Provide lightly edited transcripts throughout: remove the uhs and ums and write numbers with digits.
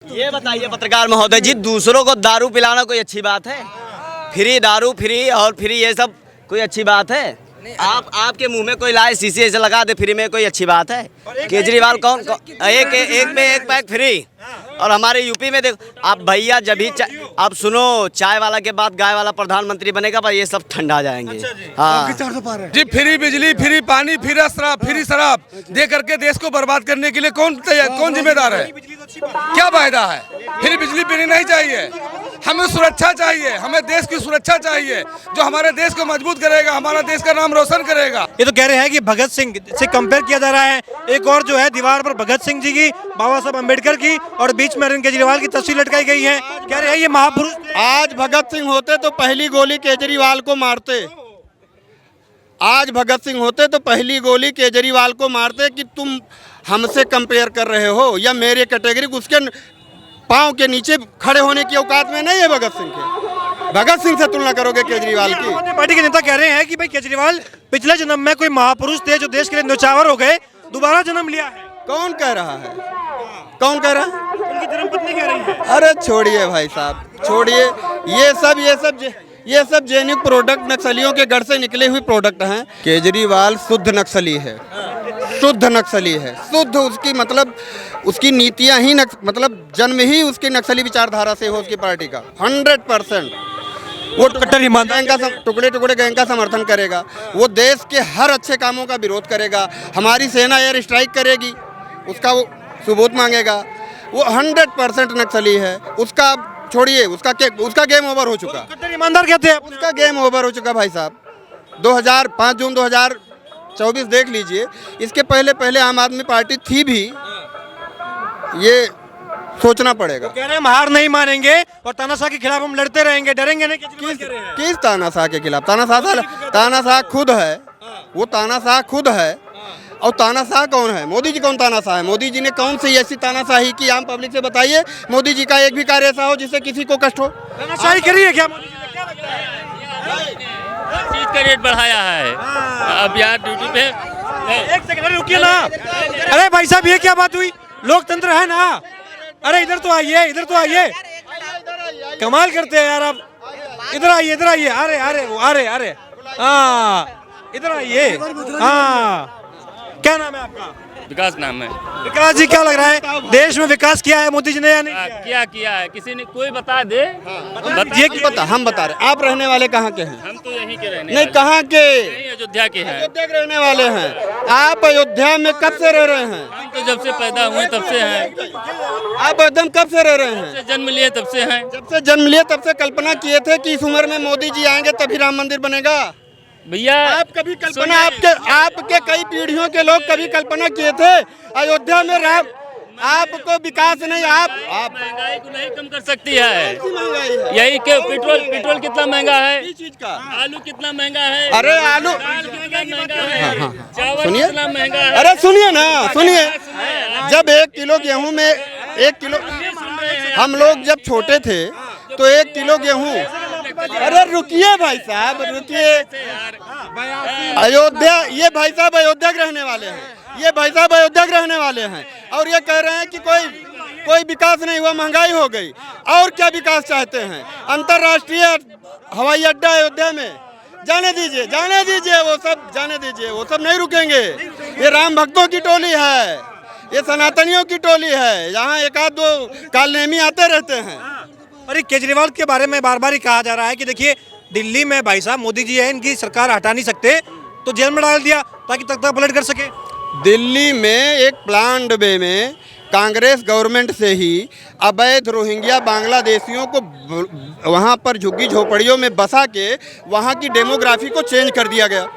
ये बताइए पत्रकार महोदय जी, दूसरों को दारू पिलाना कोई अच्छी बात है? फ्री दारू, फ्री और फ्री ये सब कोई अच्छी बात है? आपके मुंह में कोई लाए शीशे ऐसे लगा दे फ्री में, कोई अच्छी बात है? केजरीवाल कौन एक में एक पैक फ्री। और हमारे यूपी में देखो आप भैया, जब भी आप सुनो, चाय वाला के बाद गाय वाला प्रधानमंत्री बनेगा, पर ये सब ठंडा जाएंगे। हाँ जी, फ्री बिजली, फ्री पानी, फ्री शराब दे करके देश को बर्बाद करने के लिए कौन जिम्मेदार है? क्या फायदा है? फ्री बिजली पीनी नहीं चाहिए, हमें सुरक्षा चाहिए, हमें देश की सुरक्षा चाहिए जो हमारे देश को मजबूत करेगा, हमारा देश का नाम रोशन करेगा। ये तो कह रहे हैं कि भगत सिंह से कंपेयर किया जा रहा है। एक और जो है दीवार पर भगत सिंह जी की, बाबा साहब अम्बेडकर की और बीच में अरविंद केजरीवाल की तस्वीर लटकाई गई है। कह रहे हैं ये महापुरुष। आज भगत सिंह होते तो पहली गोली केजरीवाल को मारते। आज भगत सिंह होते तो पहली गोली केजरीवाल को मारते कि तुम हमसे कंपेयर कर रहे हो या मेरे कैटेगरी, उसके पाँव के नीचे खड़े होने की औकात में नहीं है भगत सिंह के। भगत सिंह से तुलना करोगे केजरीवाल की? पार्टी के नेता कह रहे हैं कि भाई केजरीवाल पिछले जन्म में कोई महापुरुष थे जो देश के लिए न्यौछावर हो गए, दोबारा जन्म लिया है। कौन कह रहा है? कौन कह रहा है? उनकी धर्मपत्नी कह रही है। अरे छोड़िए भाई साहब, छोड़िए। ये सब जेन्युइन प्रोडक्ट नक्सलियों के घर से निकले हुए प्रोडक्ट हैं। केजरीवाल शुद्ध नक्सली है, शुद्ध नक्सली है, शुद्ध। उसकी मतलब उसकी नीतियां ही मतलब जन्म ही उसकी नक्सली विचारधारा से हो, उसकी पार्टी का 100%। वो कट्टर ईमानदार टुकड़े टुकड़े गैंग का समर्थन करेगा, वो देश के हर अच्छे कामों का विरोध करेगा। हमारी सेना एयर स्ट्राइक करेगी, उसका वो सबूत मांगेगा। वो 100% नक्सली है। उसका छोड़िए, उसका गेम ओवर हो चुका। कट्टर ईमानदार कहते हैं, उसका गेम ओवर हो चुका भाई साहब। 5 जून 2024 देख लीजिए। इसके पहले आम आदमी पार्टी थी भी, ये सोचना पड़ेगा। कह रहे हैं हम हार नहीं मानेंगे और तानाशाह के खिलाफ हम लड़ते रहेंगे, डरेंगे नहीं। किस तानाशाह के खिलाफ? तानाशाह खुद है, वो तानाशाह खुद है। और तानाशाह कौन है? मोदी जी कौन तानाशाह है? मोदी जी ने कौन सी ऐसी तानाशाही की? आम पब्लिक से बताइए, मोदी जी का एक भी कार्य ऐसा हो जिससे किसी को कष्ट हो? तानाशाही करी है क्या मोदी जी ने? क्या लगता है? चीज का रेट बढ़ाया है। अब यार ड्यूटी पे एक सेकंड रुकिए ना। अरे भाई साहब, ये क्या बात हुई? लोकतंत्र है ना। अरे इधर तो आइए, इधर तो आइए। कमाल करते हैं यार आप। इधर आइए, इधर आइए। अरे हाँ, इधर आइए। हाँ, क्या नाम है आपका? विकास नाम है। विकास जी, क्या लग रहा है देश में विकास किया है मोदी जी ने या नहीं? किया है, किसी ने कोई बता दे। ये पता हम बता रहे। आप रहने वाले कहाँ के हैं? हम तो यहीं के रहने नहीं, कहाँ के? अयोध्या के हैं। अयोध्या के रहने वाले हैं। आप अयोध्या में कब से रह रहे हैं? हम तो जब से पैदा हुए तब से हैं। आप एकदम कब से रह रहे हैं? जन्म लिए तब से हैं। जब से जन्म लिए तब से कल्पना किए थे कि इस उम्र में मोदी जी आएंगे तभी राम मंदिर बनेगा? भैया आप कभी कल्पना, आपके कई पीढ़ियों के लोग कभी कल्पना किए थे अयोध्या में राम? आपको विकास नहीं, आप महंगाई को नहीं कम कर सकती है। महंगाई है यही के पेट्रोल कितना महंगा है, इस चीज का। आलू कितना महंगा है। अरे आलू कितना महंगा है, चावल सुनिए, कितना महंगा है। अरे सुनिए ना, सुनिए। जब 1 किलो गेहूं में 1 किलो, हम लोग जब छोटे थे तो 1 किलो गेहूं, अरे रुकिए भाई साहब, रुकिए। अयोध्या, ये भाई साहब अयोध्या के रहने वाले हैं, ये भाई साहब अयोध्या के रहने वाले हैं और ये कह रहे हैं कि कोई विकास नहीं हुआ, महंगाई हो गई। और क्या विकास चाहते हैं? अंतर्राष्ट्रीय हवाई अड्डा अयोध्या में जाने दीजिए, जाने दीजिए, वो सब जाने दीजिए, वो सब नहीं रुकेंगे। ये राम भक्तों की टोली है, ये सनातनियों की टोली है, यहाँ 1-2 कालनेमी आते रहते हैं। अरे केजरीवाल के बारे में बार बार ही कहा जा रहा है कि देखिए दिल्ली में भाई साहब मोदी जी है, इनकी सरकार हटा नहीं सकते, तो जेल में डाल दिया ताकि तख्ता पलट कर सके। दिल्ली में एक प्लान्ड वे में कांग्रेस गवर्नमेंट से ही अवैध रोहिंग्या बांग्लादेशियों को वहाँ पर झुग्गी झोपड़ियों में बसा के वहाँ की डेमोग्राफी को चेंज कर दिया गया।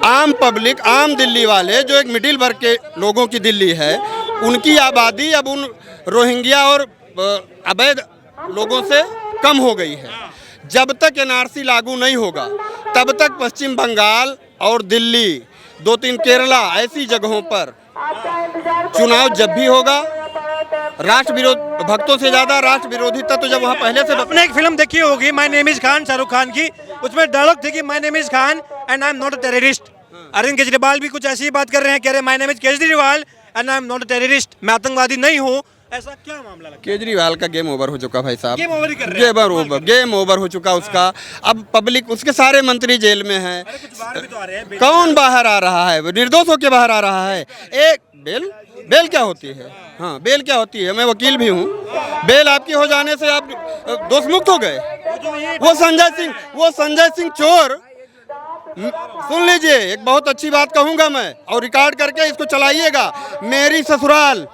आम पब्लिक, आम दिल्ली वाले, जो एक मिडिल वर्ग के लोगों की दिल्ली है, उनकी आबादी अब उन रोहिंग्या और अवैध लोगों से कम हो गई है। जब तक एनआरसी लागू नहीं होगा तब तक पश्चिम बंगाल और दिल्ली, 2-3 केरला, ऐसी जगहों पर चुनाव जब भी होगा, राष्ट्र विरोध भक्तों से ज्यादा राष्ट्र विरोधी तत्व जब वहाँ पहले से। आपने एक फिल्म देखी होगी my name is Khan, Shahrukh Khan की, उसमें डायलॉग थे कि my name is Khan and I am not a terrorist. Arvind Kejriwal भी कुछ ऐसी ही बात कर रहे हैं, कह रहे हैं my name is Kejriwal and I am not a terrorist, मैं आतंकवादी नहीं हूँ ऐसा क्या मामला लगता केजरीवाल का गेम ओवर हो चुका भाई साहब। गेम ओवर ही कर रहे हैं। गेम ओवर हो चुका उसका। अब पब्लिक, उसके सारे मंत्री जेल में हैं। है? कुछ बाहर भी तो आ रहे हैं। कौन बाहर आ रहा है? वो निर्दोष होकर बाहर आ रहा है। एक बेल क्या होती है? हाँ, बेल क्या होती है? मैं वकील भी हूँ। बेल आपकी हो जाने से आप दोष मुक्त हो गए। वो संजय सिंह चोर, सुन लीजिए, एक बहुत अच्छी बात कहूंगा मैं, और रिकॉर्ड करके इसको चलाइएगा। मेरी ससुराल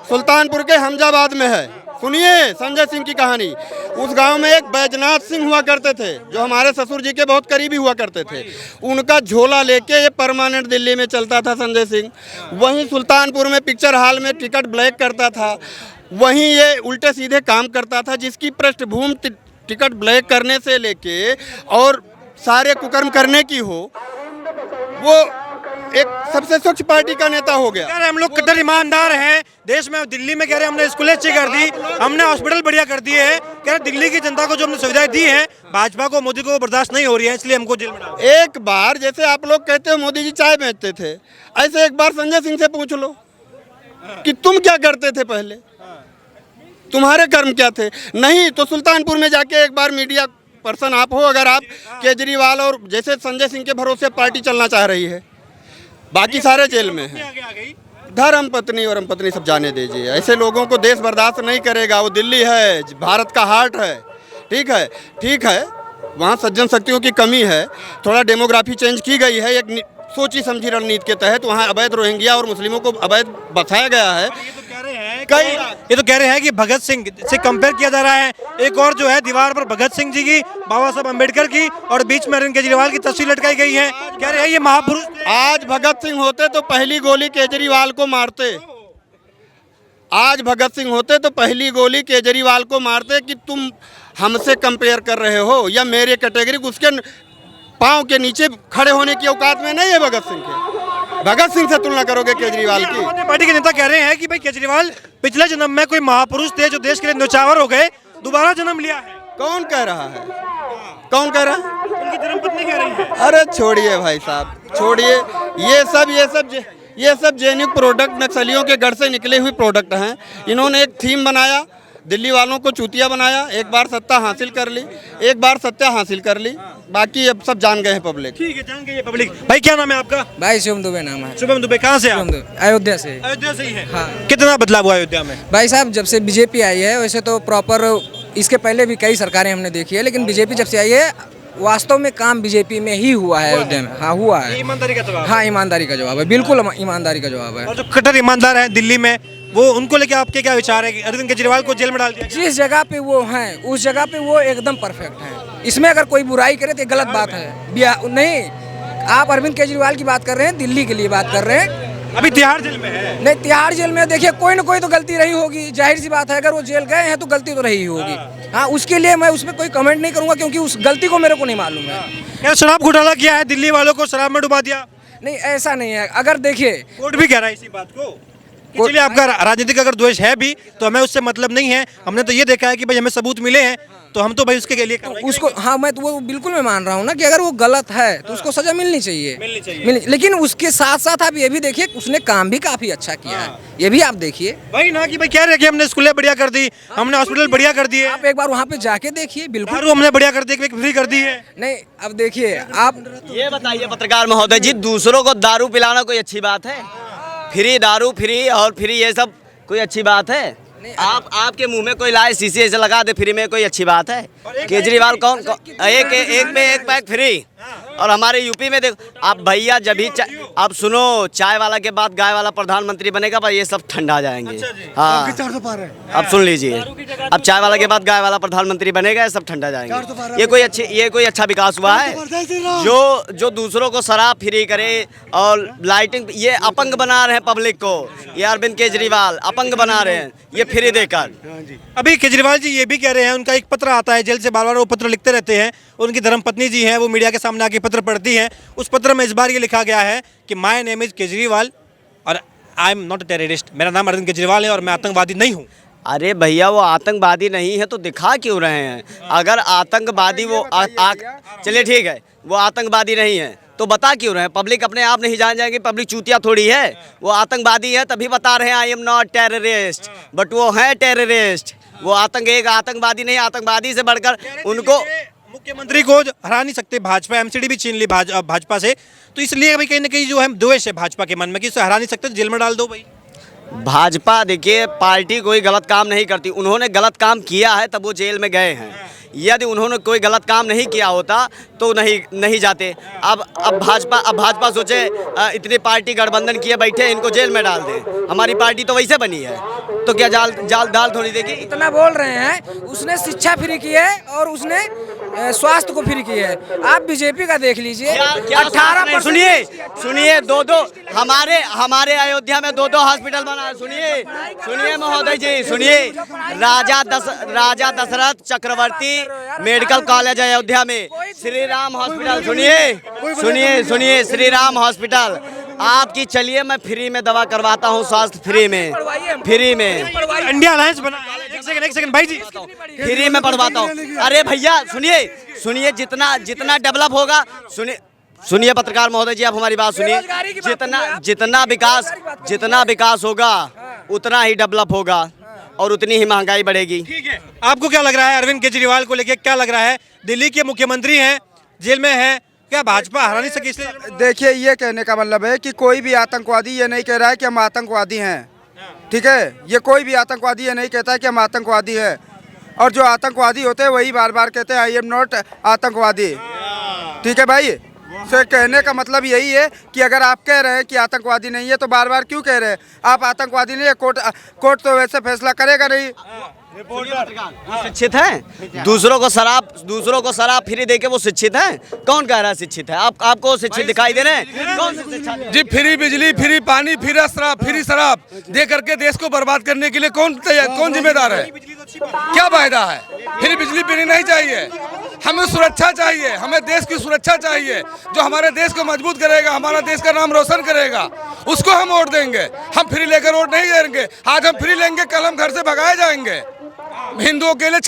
सुल्तानपुर के हमजाबाद में है। सुनिए संजय सिंह की कहानी। उस गांव में एक बैजनाथ सिंह हुआ करते थे, जो हमारे ससुर जी के बहुत करीबी हुआ करते थे। उनका झोला लेके ये परमानेंट दिल्ली में चलता था संजय सिंह। वहीं सुल्तानपुर में पिक्चर हॉल में टिकट ब्लैक करता था। वहीं ये उल्टे सीधे काम करता था, जिसकी पृष्ठभूमि टिकट ब्लैक करने से लेके और सारे कुकर्म करने की हो, वो एक सबसे स्वच्छ पार्टी का नेता हो गया। कह रहे हम लोग कट्टर ईमानदार हैं देश में। दिल्ली में कह रहे हमने स्कूलें अच्छी कर दी, हमने हॉस्पिटल बढ़िया कर दिए हैं। कह रहे दिल्ली की जनता को जो हमने सुविधाएं दी हैं, भाजपा को, मोदी को बर्दाश्त नहीं हो रही है, इसलिए हमको जेल में डाल। एक बार, जैसे आप लोग कहते हो मोदी जी चाय बेचते थे, ऐसे एक बार संजय सिंह से पूछ लो कि तुम क्या करते थे पहले, तुम्हारे कर्म क्या थे। नहीं तो सुल्तानपुर में जाके एक बार मीडिया पर्सन आप हो, अगर आप केजरीवाल और जैसे संजय सिंह के भरोसे पार्टी चलना चाह रही है, बाकी सारे जेल में हैं। धर्म पत्नी और पत्नी सब जाने दीजिए। ऐसे लोगों को देश बर्दाश्त नहीं करेगा। वो दिल्ली है, भारत का हार्ट है। ठीक है, वहाँ सज्जन शक्तियों की कमी है। थोड़ा डेमोग्राफी चेंज की गई है एक सोची समझी रणनीति के तहत। वहाँ अवैध रोहिंग्या और मुस्लिमों को अवैध बसाया गया है। ये तो कह रहे हैं कि भगत सिंह से कंपेयर किया जा रहा है। एक और जो है दीवार पर भगत सिंह जी की, बाबा साहब अम्बेडकर की और बीच में अरविंद केजरीवाल की तस्वीर लटकाई गई है। कह रहे हैं ये महापुरुष। आज भगत सिंह होते तो पहली गोली केजरीवाल को मारते। आज भगत सिंह होते तो पहली गोली केजरीवाल को मारते कि तुम हमसे कंपेयर कर रहे हो, या मेरे कैटेगरी, उसके पाँव के नीचे खड़े होने की औकात में नहीं है भगत सिंह के। भगत सिंह से तुलना करोगे केजरीवाल की? पार्टी के नेता कह रहे हैं कि भाई केजरीवाल पिछले जन्म में कोई महापुरुष थे जो देश के लिए न्यौछावर हो गए, दोबारा जन्म लिया है। कौन कह रहा है? कौन कह रहा है? उनकी धर्मपत्नी कह रही है। अरे छोड़िए भाई साहब, छोड़िए। ये सब जेन्युइन प्रोडक्ट नक्सलियों के घर से निकले हुए प्रोडक्ट हैं। इन्होंने एक थीम बनाया, दिल्ली वालों को चूतिया बनाया। एक बार सत्ता हासिल कर ली, बाकी अब सब जान गए हैं पब्लिक। ठीक है, जान गई है पब्लिक। भाई क्या नाम है आपका? भाई शुभम दुबे नाम है। शुभम दुबे, कहाँ से आप? अयोध्या से। अयोध्या से ही है। हाँ। कितना बदलाव हुआ अयोध्या में? भाई साहब जब से बीजेपी आई है, वैसे तो प्रॉपर इसके पहले भी कई सरकारें हमने देखी है, लेकिन बीजेपी जब से आई है, वास्तव में काम बीजेपी में ही हुआ है अयोध्या में। हाँ, हुआ है। ईमानदारी का जवाब। हाँ, ईमानदारी का जवाब है, बिल्कुल ईमानदारी का जवाब है। और जो कट्टर ईमानदार है दिल्ली में, वो उनको लेके आपके क्या विचार है कि अरविंद केजरीवाल को जेल में डाल दिया? जिस जगह पे वो हैं, उस जगह पे वो एकदम परफेक्ट हैं। इसमें अगर कोई बुराई करे तो गलत बात है। नहीं, आप अरविंद केजरीवाल की बात कर रहे हैं, दिल्ली के लिए बात कर रहे हैं। अभी तिहाड़ जेल में है। नहीं, तिहाड़ जेल में देखिए कोई ना कोई तो गलती रही होगी, जाहिर सी बात है। अगर वो जेल गए हैं तो गलती तो रही होगी। हाँ, उसके लिए मैं उसमें कोई कमेंट नहीं करूंगा, क्योंकि उस गलती को मेरे को नहीं मालूम है। क्या शराब घोटाला किया है, दिल्ली वालों को शराब में डुबा दिया? नहीं, ऐसा नहीं है। अगर देखिए, कोर्ट भी कह रहा है इसी बात को। चलिए, आपका राजनीतिक अगर द्वेष है भी तो हमें उससे मतलब नहीं है। हमने तो ये देखा है कि भाई हमें सबूत मिले हैं, तो हम तो भाई उसके लिए उसको, हाँ, मैं तो वो बिल्कुल मैं मान रहा हूँ ना कि अगर वो गलत है तो उसको सजा मिलनी चाहिए। लेकिन उसके साथ साथ आप ये भी देखिए, उसने काम भी काफी अच्छा किया है। ये भी आप देखिए भाई ना, कि भाई कह रहे हैं कि हमने स्कूलें बढ़िया कर दी, हमने हॉस्पिटल बढ़िया कर दिए। आप एक बार वहाँ पे जाके देखिए, बिल्कुल दारू हमने बढ़िया कर दी, फ्री कर दी है। नहीं, अब देखिए आप ये बताइए पत्रकार महोदय जी, दूसरों को दारू पिलाना कोई अच्छी बात है? फ्री दारू, फ्री और फ्री, ये सब कोई अच्छी बात है? आपके मुंह में कोई लाए शीशे ऐसे लगा दे फ्री में, कोई अच्छी बात है? केजरीवाल कौन एक में एक पैक फ्री। और हमारे यूपी में देखो आप भैया, जब भी आप सुनो, चाय वाला के बाद गाय वाला प्रधानमंत्री बनेगा, पर ये सब ठंडा जाएंगे। हाँ, अब सुन लीजिए, अब चाय वाला के बाद गाय वाला प्रधानमंत्री बनेगा, ये सब ठंडा जाएंगे। ये कोई अच्छा विकास हुआ है? जो दूसरों को शराब फ्री करे और लाइटिंग, ये अपंग बना रहे हैं पब्लिक को। ये अरविंद केजरीवाल अपंग बना रहे हैं ये फ्री देकर। अभी केजरीवाल जी ये भी कह रहे हैं, उनका एक पत्र आता है जेल से, बार बार वो पत्र लिखते रहते हैं। उनकी धर्मपत्नी जी हैं, वो मीडिया के सामने आके पत्र पढ़ती हैं। उस पत्र में इस बार ये लिखा गया है कि माय नेम इज केजरीवाल और आई एम नॉट अ टेररिस्ट। मेरा नाम अरविंद केजरीवाल है और मैं आतंकवादी नहीं हूँ। अरे भैया, वो आतंकवादी नहीं है तो दिखा क्यों रहे हैं? अगर आतंकवादी वो चलिए ठीक है, वो आतंकवादी नहीं है तो बता क्यों रहे हैं? पब्लिक अपने आप नहीं जान जाएंगे, पब्लिक चूतिया थोड़ी है। वो आतंकवादी है तभी बता रहे हैं आई एम नॉट टेररिस्ट, बट वो हैं टेररिस्ट। वो आतंकवादी नहीं, आतंकवादी से बढ़कर उनको मुख्यमंत्री को हरा नहीं सकते भाजपा, एमसीडी भी छीन ली भाजपा से, तो इसलिए अभी कहीं ना कहीं जो है द्वेष है भाजपा के मन में कि इसे हरा नहीं सकते, जेल में डाल दो भाई। भाजपा देखिए पार्टी कोई गलत काम नहीं करती। उन्होंने गलत काम किया है तब वो जेल में गए हैं। यदि उन्होंने कोई गलत काम नहीं किया होता तो नहीं जाते। अब भाजपा सोचे इतनी पार्टी गठबंधन किए बैठे, इनको जेल में डाल दें। हमारी पार्टी तो वैसे बनी है, तो क्या जाल दाल थोड़ी देगी। इतना बोल रहे हैं, उसने शिक्षा फ्री की है और उसने स्वास्थ्य को फ्री की है। आप बीजेपी का देख लीजिए, 18% सुनिए दो हमारे अयोध्या में 2 हॉस्पिटल बना है। सुनिए महोदय जी, सुनिए राजा दशरथ चक्रवर्ती मेडिकल कॉलेज अयोध्या में, श्री राम हॉस्पिटल, सुनिए श्री राम हॉस्पिटल आपकी। चलिए मैं फ्री में दवा करवाता हूँ, स्वास्थ्य फ्री में इंडिया अलायंस बना है। एक सेकंड भाई जी, फ्री में पढ़वाता हूँ। अरे भैया सुनिए जितना डेवलप होगा, सुनिए पत्रकार महोदय जी, आप हमारी बात सुनिए। जितना विकास होगा उतना ही डेवलप होगा और उतनी ही महंगाई बढ़ेगी। ठीक है, आपको क्या लग रहा है अरविंद केजरीवाल को लेके? क्या लग रहा है? दिल्ली के मुख्यमंत्री हैं, जेल में हैं, क्या भाजपा हरा नहीं सकी इसलिए? देखिए, ये कहने का मतलब है कि कोई भी आतंकवादी ये नहीं कह रहा है कि हम आतंकवादी हैं, ठीक है। ये कोई भी आतंकवादी ये नहीं कहता है कि हम आतंकवादी हैं, और जो आतंकवादी होते हैं वही बार बार कहते हैं आई एम नॉट आतंकवादी, ठीक है भाई। से कहने का मतलब यही है कि अगर आप कह रहे हैं कि आतंकवादी नहीं है तो बार बार क्यों कह रहे हैं? आप आतंकवादी नहीं है, कोर्ट तो वैसे फैसला करेगा नहीं। वो शिक्षित हैं, दूसरों को शराब फ्री देके वो शिक्षित हैं? कौन कह रहा है शिक्षित है? आपको शिक्षित दिखाई दे रहे हैं? कौन सी शिक्षा जी फ्री बिजली, फ्री पानी, फ्री शराब दे करके देश को बर्बाद करने के लिए कौन जिम्मेदार है? क्या फायदा है? फ्री बिजली पीनी नहीं चाहिए। हमें सुरक्षा चाहिए, हमें देश की सुरक्षा चाहिए, जो हमारे देश को मजबूत करेगा, हमारा देश का नाम रोशन करेगा, उसको हम वोट देंगे। हम फ्री लेकर वोट नहीं देंगे। आज हम फ्री लेंगे, कल हम घर से भगाए जाएंगे। हिंदुओं के लिए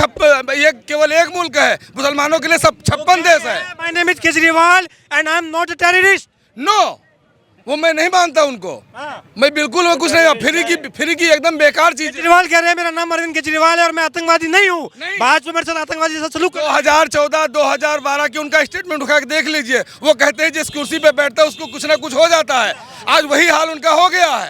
ये केवल एक मुल्क है, मुसलमानों के लिए 56 देश है। My name is Kejriwal and I am not a terrorist. No, वो मैं नहीं मानता उनको। मैं बिल्कुल कुछ नहीं, फ्री की एकदम बेकार चीज। केजरीवाल कह रहे हैं मेरा नाम अरविंद केजरीवाल है और मैं आतंकवादी नहीं हूँ। भाजपा मेरे साथ आतंकवादी जैसा सलूक। 2014, 2012 की उनका स्टेटमेंट उठा के देख लीजिए। वो कहते हैं जिस कुर्सी पे बैठता है उसको कुछ ना कुछ हो जाता है। आज वही हाल उनका हो गया है।